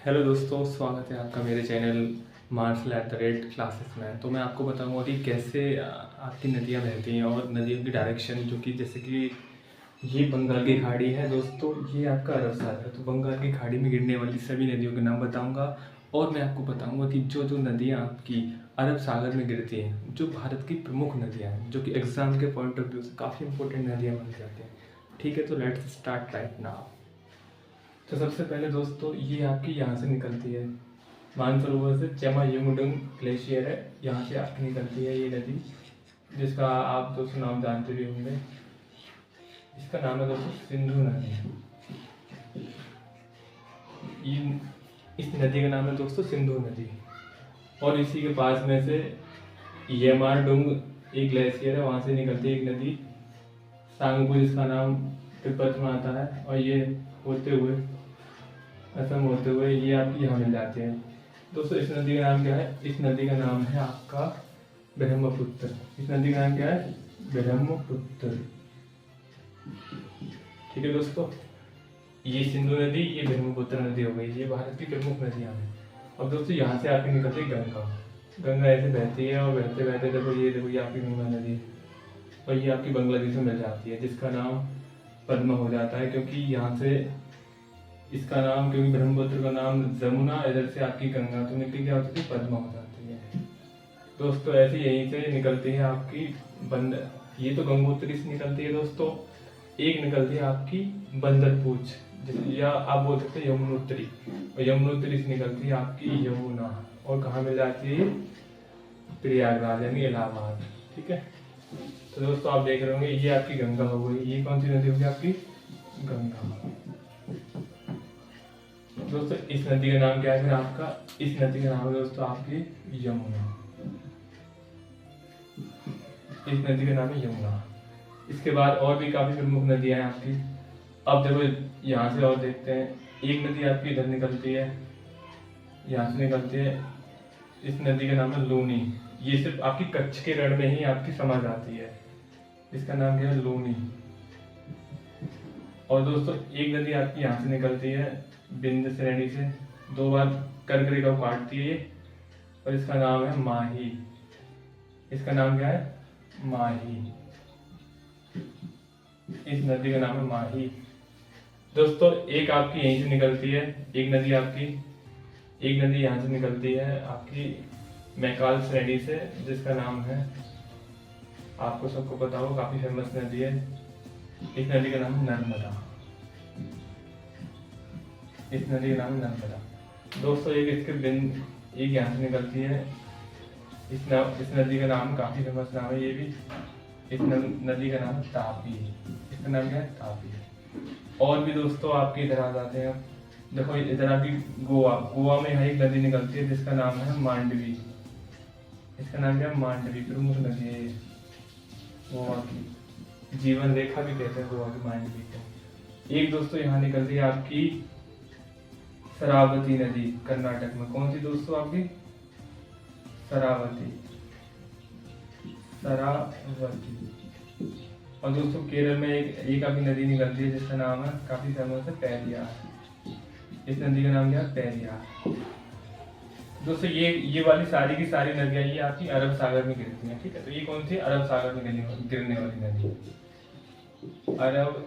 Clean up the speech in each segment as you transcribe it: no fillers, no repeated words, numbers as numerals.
Hello दोस्तों, स्वागत है आपका मेरे channel Marshall at the rate classes में। तो मैं आपको बताऊंगा कि कैसे आपकी नदियाँ बहती हैं और नदियों की डायरेक्शन, जो कि जैसे कि ये बंगाल की खाड़ी है दोस्तों, ये आपका अरब सागर है। तो बंगाल की खाड़ी में गिरने वाली सभी नदियों के नाम बताऊंगा और मैं आपको बताऊंगा कि जो जो नदियाँ आपकी अरब सागर में गिरती हैं, जो भारत की प्रमुख नदियाँ हैं, जो कि एग्ज़ाम के पॉइंट ऑफ व्यू से काफ़ी इंपॉर्टेंट नदियाँ मानी जाती हैं। ठीक है, तो लेट्स स्टार्ट राइट नाउ। तो सबसे पहले दोस्तों, ये आपकी यहाँ से निकलती है, मानसरोवर से चेमा यमुडुंग ग्लेशियर है, यहाँ से आपकी निकलती है ये नदी, जिसका आप दोस्तों नाम जानते भी होंगे। इसका नाम है दोस्तों सिंधु नदी। ये इस नदी का नाम है दोस्तों सिंधु नदी। और इसी के पास में से येमारडुंग एक ग्लेशियर है, वहाँ से निकलती है एक नदी सांगपू, जिसका नाम तिब्बत में आता है। और ये होते हुए असम होते हुए ये आपकी यहाँ मिल जाती है। दोस्तों इस नदी का नाम क्या है? इस नदी का नाम है आपका ब्रह्मपुत्र। इस नदी का नाम क्या है? ब्रह्मपुत्र। ठीक है दोस्तों, ये सिंधु नदी, ये ब्रह्मपुत्र नदी हो गई, ये भारत की प्रमुख नदियाँ हैं। अब दोस्तों यहाँ से आपकी निकलती है गंगा। गंगा ऐसे बहती है और बहते बहते देखो ये आपकी गंगा नदी है, और ये आपकी बांग्लादेश में मिल जाती है, जिसका नाम पद्मा हो जाता है, क्योंकि यहाँ से इसका नाम, क्योंकि ब्रह्मपुत्र का नाम जमुना, इधर से आपकी गंगा, तो निकली क्या होती है? पद्मा हो जाती है। दोस्तों ऐसे यहीं से निकलती है आपकी बंद, ये तो गंगोत्री से निकलती है दोस्तों। एक निकलती है आपकी बंदरपूछ, जैसे या आप बोल सकते हैं यमुनोत्री, और यमुनोत्री से निकलती है आपकी यमुना, और कहाँ मिल जाती है? प्रयागराज यानी इलाहाबाद। ठीक है, तो दोस्तों आप देख रहे होंगे ये आपकी गंगा हो गई। ये कौन सी नदी होगी? आपकी गंगा। दोस्तों इस नदी का नाम क्या है फिर आपका? इस नदी का नाम है दोस्तों आपकी यमुना। इस नदी का नाम है यमुना। इसके बाद और भी काफी प्रमुख नदियां हैं आपकी। अब देखो यहाँ से और देखते हैं, एक नदी आपकी इधर निकलती है, यहाँ से निकलती है, इस नदी का नाम है लूनी। ये सिर्फ आपकी कच्छ के रण में ही आपकी समा जाती है, इसका नाम क्या है? लूनी। और दोस्तों एक नदी आपकी यहाँ से निकलती है बिंद श्रेणी से, दो बार कर्क रेखा को काटती है ये, और इसका नाम है माही। इसका नाम क्या है? माही। इस नदी का नाम है माही। दोस्तों एक आपकी यहीं से निकलती है, एक नदी यहाँ से निकलती है आपकी मैकाल श्रेणी से, जिसका नाम है, आपको सबको पता हो, काफी फेमस नदी है। इस नदी का नाम है नर्मदा। इस नदी का नाम है नर्मदा। दोस्तों एक यहाँ से निकलती है, इस नदी का नाम काफी फेमस नाम है ये भी। इस नदी का नाम है तापी। इसका नाम क्या है? तापी। और भी दोस्तों आपके इधर आ जाते हैं। देखो इधर आपकी गोवा में यहाँ एक नदी निकलती है, जिसका नाम है मांडवी। इसका नाम क्या है? मांडवी। प्रमुख नदी है ये गोवा की, जीवन रेखा भी कहते हैं गोवा की मांडवी को। एक दोस्तों यहाँ निकलती है आपकी शरावती नदी, कर्नाटक में। कौन सी दोस्तों? आपकी शरावती। और दोस्तों केरल में एक आपकी नदी निकलती है, जिसका नाम है, काफी फेमस है, पेरियार। इस नदी का नाम क्या है? पेरियार। दोस्तों ये वाली सारी की सारी नदियां ये आपकी अरब सागर में गिरती हैं। ठीक है, तो ये कौन सी? अरब सागर में गिरने वाली नदी, अरब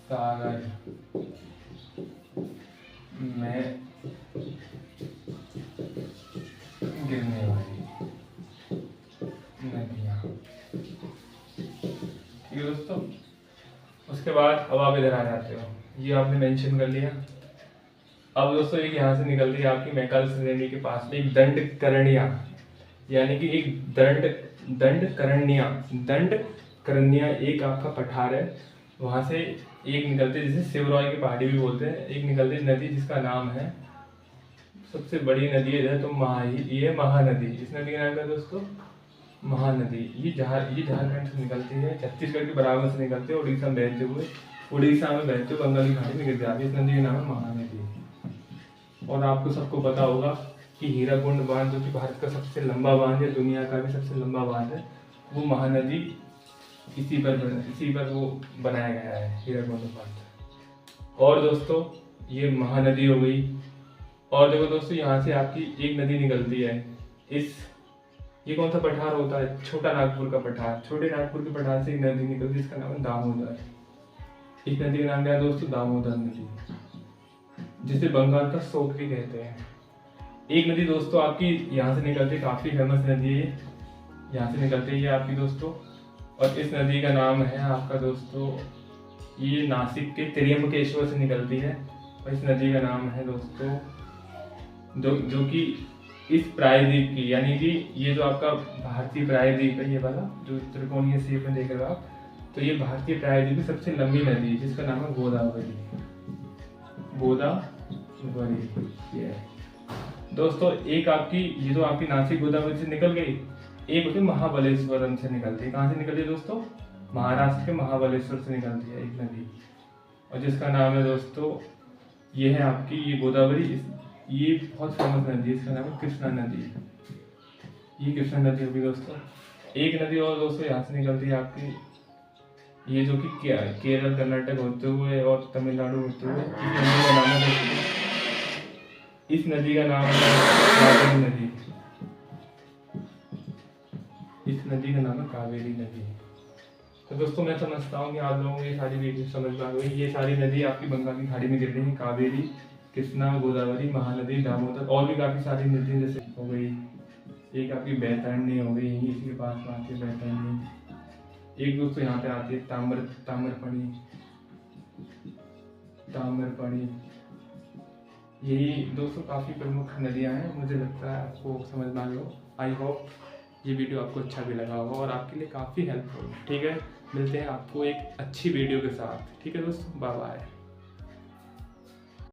सागर में गिरने वाली नदियाँ। ठीक है दोस्तों, उसके बाद अब आप इधर आ जाते हो, ये आपने मेंशन कर लिया। अब दोस्तों एक यहाँ से निकलती है आपकी मैकाल श्रेणी के पास में एक दंडकरण्या, यानी कि एक दंडकरण्या एक आपका पठार है, वहां से एक निकलती है, जिसे शिवरॉय की पहाड़ी भी बोलते हैं, एक निकलती है नदी, जिसका नाम है, सबसे बड़ी नदी है तो ये महानदी। इस नदी का नाम क्या है दोस्तों? महानदी। ये झारखंड से निकलती है, छत्तीसगढ़ के बराबर से निकलती है, उड़ीसा में बहते हुए बंगाल की खाड़ी में गिर जाती है। इस नदी का नाम है महानदी। और आपको सबको पता होगा कि हीराकुंड बांध, जो कि भारत का सबसे लंबा बांध है, दुनिया का भी सबसे लंबा बांध है, वो महानदी इसी पर वो बनाया गया है, हीराकुंड बांध। और दोस्तों ये महानदी हो गई, और देखो दोस्तों, यहाँ से आपकी एक नदी निकलती है। ये कौन सा पठार होता है? छोटा नागपुर का पठार। छोटे नागपुर के पठार से एक नदी निकलती है, इसका नाम है दामोदर। इस नदी का नाम क्या है दोस्तों? दामोदर नदी, जिसे बंगाल का सोत भी कहते हैं। एक नदी दोस्तों आपकी यहाँ से निकलती है, काफी फेमस नदी है, यहाँ से निकलती है ये आपकी दोस्तों। और इस नदी का नाम है आपका दोस्तों, ये नासिक के त्र्यंबकेश्वर से निकलती है। और इस नदी का नाम है दोस्तों, जो कि इस प्रायद्वीप की, यानी कि ये जो आपका भारतीय प्रायद्वीप है, ये वाला जो त्रिकोणीय शेप में देख रहे हो आप, तो ये भारतीय प्रायद्वीप की सबसे लंबी नदी है, जिसका नाम है गोदावरी। गोदावरी ये दोस्तों। एक आपकी ये जो आपकी नासिक गोदावरी से निकल गई, एक होती है महाबलेश्वरम से निकलती है। कहाँ से निकलती है दोस्तों? महाराष्ट्र के महाबलेश्वर से निकलती है एक नदी, और जिसका नाम है दोस्तों, ये है आपकी ये गोदावरी। ये बहुत फेमस नदी है, इसका नाम है कृष्णा नदी। ये कृष्णा नदी होगी दोस्तों। एक नदी और दोस्तों यहाँ से निकलती है आपकी, ये जो कि केरल कर्नाटक होते हुए और तमिलनाडु होते हुए, इस नदी का नाम है कावेरी नदी। इस नदी का नाम है कावेरी नदी। तो दोस्तों, मैं समझता हूँ कि आप लोगों को ये सारी वीडियो समझ में आ गई। ये सारी नदी आपकी बंगाल की खाड़ी में गिर रही है, कावेरी, कृष्णा, गोदावरी, महानदी, दामोदर, और भी काफी सारी नदी जैसे हो गई, एक आपकी बैतरणी हो गई, इसी के पास में आती है बैतरणी। एक दोस्तों यहाँ पे आती है ताम्रपणी। यही दोस्तों काफी प्रमुख नदियाँ हैं। मुझे लगता है आपको समझ में आ गया। आई होप ये वीडियो आपको अच्छा भी लगा होगा और आपके लिए काफ़ी हेल्पफुल। ठीक है, मिलते हैं आपको एक अच्छी वीडियो के साथ। ठीक है दोस्तों, बाय बाय।